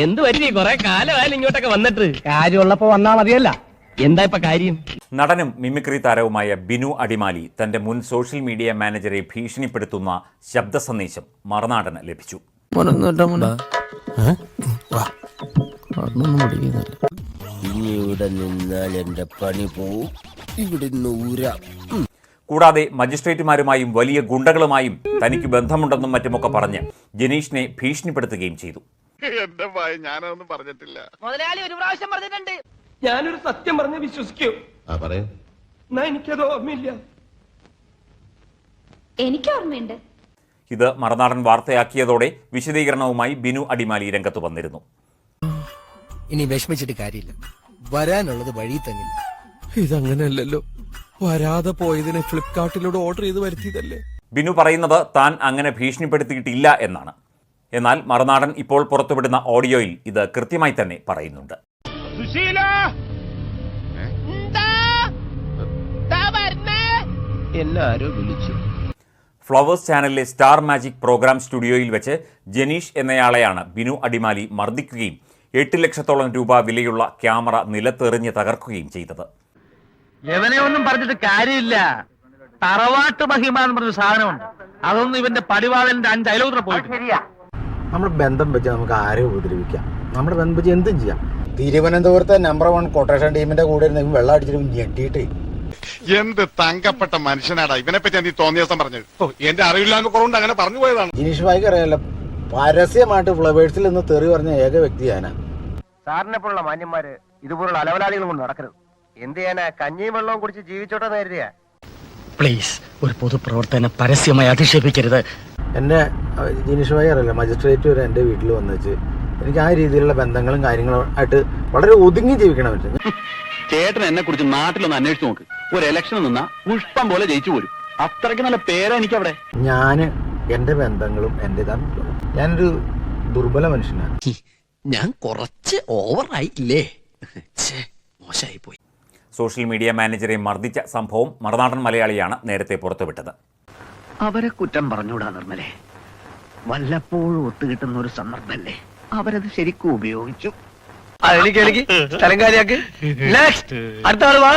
എന്ത് പറ്റി? കുറെ കാലമായാലും ഇങ്ങോട്ടൊക്കെ വന്നിട്ട്. കാര്യമുള്ളപ്പോ വന്നാ മതിയല്ല. എന്താ ഇപ്പൊ കാര്യം? നടനും മിമിക്രി താരവുമായ ബിനു അടിമാലി തന്റെ മുൻ സോഷ്യൽ മീഡിയ മാനേജറെ ഭീഷണിപ്പെടുത്തുന്ന ശബ്ദ സന്ദേശം മറുനാടന് ലഭിച്ചു. ഇവിടെ നിന്നാൽ എന്റെ പണി പോവും. ഇവിടെ കൂടാതെ മജിസ്ട്രേറ്റുമാരുമായും വലിയ ഗുണ്ടകളുമായും തനിക്ക് ബന്ധമുണ്ടെന്നും മറ്റുമൊക്കെ പറഞ്ഞ് ജനീഷിനെ ഭീഷണിപ്പെടുത്തുകയും ചെയ്തു. ഞാനൊന്നും പറഞ്ഞിട്ടില്ല. മുതലാളി ഒരു പ്രാവശ്യം പറഞ്ഞിട്ടുണ്ട്. ഞാനൊരു സത്യം പറഞ്ഞ് വിശ്വസിക്കൂ. എനിക്കത് ഓർമ്മയില്ല. എനിക്ക് ഓർമ്മയുണ്ട്. ഇത് മറുനാടൻ വാർത്തയാക്കിയതോടെ വിശദീകരണവുമായി ബിനു അടിമാലി രംഗത്ത് വന്നിരുന്നു. ഇനി വിഷമിച്ചിട്ട് കാര്യമില്ല, വരാനുള്ളത് വഴി തങ്ങില്ല. ഇതങ്ങനെയല്ലല്ലോ, വരാതെ പോയതിനെ ഫ്ലിപ്കാർട്ടിലൂടെ ഓർഡർ ചെയ്ത് വരുത്തിയതല്ലേ. ബിനു പറയുന്നത് താൻ അങ്ങനെ ഭീഷണിപ്പെടുത്തിയിട്ടില്ല എന്നാണ്. എന്നാൽ മറുനാടൻ ഇപ്പോൾ പുറത്തുവിടുന്ന ഓഡിയോയിൽ ഇത് കൃത്യമായി തന്നെ പറയുന്നുണ്ട്. എന്നാരോ വിളിച്ചു. ഫ്ലവേഴ്സ് ചാനലിലെ സ്റ്റാർ മാജിക് പ്രോഗ്രാം സ്റ്റുഡിയോയിൽ വെച്ച് ജനീഷ് എന്നയാളെയാണ് ബിനു അടിമാലി മർദ്ദിക്കുകയും 8 ലക്ഷത്തോളം രൂപ വിലയുള്ള ക്യാമറ നിലത്തെറിഞ്ഞ് തകർക്കുകയും ചെയ്തത്. എവനെ ഒന്നും പറഞ്ഞിട്ട് കാര്യമില്ല. തറവാട്ട് മഹിമ എന്ന് പറഞ്ഞ സാധനമുണ്ട്. അതൊന്നും ഇവന്റെ പടിവാളന്റെ 5 അയലോത്ര പോയിട്ട്. നമ്മുടെ ബന്ധം വെച്ച് നമുക്ക് ആരെയും ഉപദ്രവിക്കാം. നമ്മുടെ ബന്ധം വെച്ച് എന്തും ചെയ്യാം. തിരുവനന്തപുരത്തെ നമ്പർ 1 കൊട്ടേഷൻ ടീമിന്റെ കൂടെ വെള്ളം അടിച്ചിട്ട് ഞെട്ടിയിട്ട് എന്ത് തങ്കപ്പെട്ട മനുഷ്യനാടാ ഇവനെ പറ്റി നീ തോന്നിയ ദിവസം പറഞ്ഞത്. എന്റെ അറിവില്ലാന്ന് കുറവുണ്ട് അങ്ങനെ പറഞ്ഞു പോയതാണ്. ജിനീഷ് ഭായിക്ക് അറിയാലോ, പരസ്യമായിട്ട് ഫ്ലവേഴ്സിൽ നിന്ന് തെറി പറഞ്ഞ ഏക വ്യക്തി ഞാനാ. സാറിനെ പോലുള്ള മാന്യന്മാര് ഇതുപോലുള്ള അലവലാളികളും കൊണ്ട് നടക്കരുത്. എന്ത് ചെയ്യാനാ, കഞ്ഞിയും വെള്ളവും കുടിച്ച് ജീവിച്ചോട്ടെ നേരിയ. പ്ലീസ്, ഒരു പൊതുപ്രവർത്തനം പരസ്യമായി അധിക്ഷേപിക്കരുത്. എന്നെ ജിനീഷ് ഭായി അറിയില്ല, മജിസ്ട്രേറ്റ് വരെ എൻ്റെ വീട്ടിൽ വന്നിച്ച് എനിക്ക് ആ രീതിയിലുള്ള ബന്ധങ്ങളും കാര്യങ്ങളും ആയിട്ട് വളരെ ഒതുങ്ങി ജീവിക്കണം പറ്റും. ചേട്ടൻ എന്നെ കുറിച്ച് നാട്ടിലൊന്ന് അന്വേഷിച്ചു നോക്ക്. ഒരു ഇലക്ഷൻ നിന്നാ പുഷ്പം പോലെ ജയിച്ചു പോരും. അത്രയ്ക്ക് നല്ല പേരാ എനിക്കവിടെ. ഞാൻ എന്റെ ബന്ധങ്ങളും എന്റേതാണ്. ഞാനൊരു ദുർബല മനുഷ്യനാണ്. ഞാൻ കുറച്ച് ഓവറായില്ലേ, മോശമായി പോയി. സോഷ്യൽ മീഡിയ മാനേജറെ മർദ്ദിച്ച സംഭവം മറുനാടൻ മലയാളിയാണ് നേരത്തെ പുറത്തുവിട്ടത്. അവരെ കുറ്റം പറഞ്ഞൂടാ നിർമ്മലേ. വല്ലപ്പോഴും ഒത്തുകിട്ടുന്ന ഒരു സന്ദർഭല്ലേ, അവരത് ശരിക്കും ഉപയോഗിച്ചു. എനിക്ക് സ്ഥലം കാര്യാക്ക്. അടുത്ത ആള് വാ.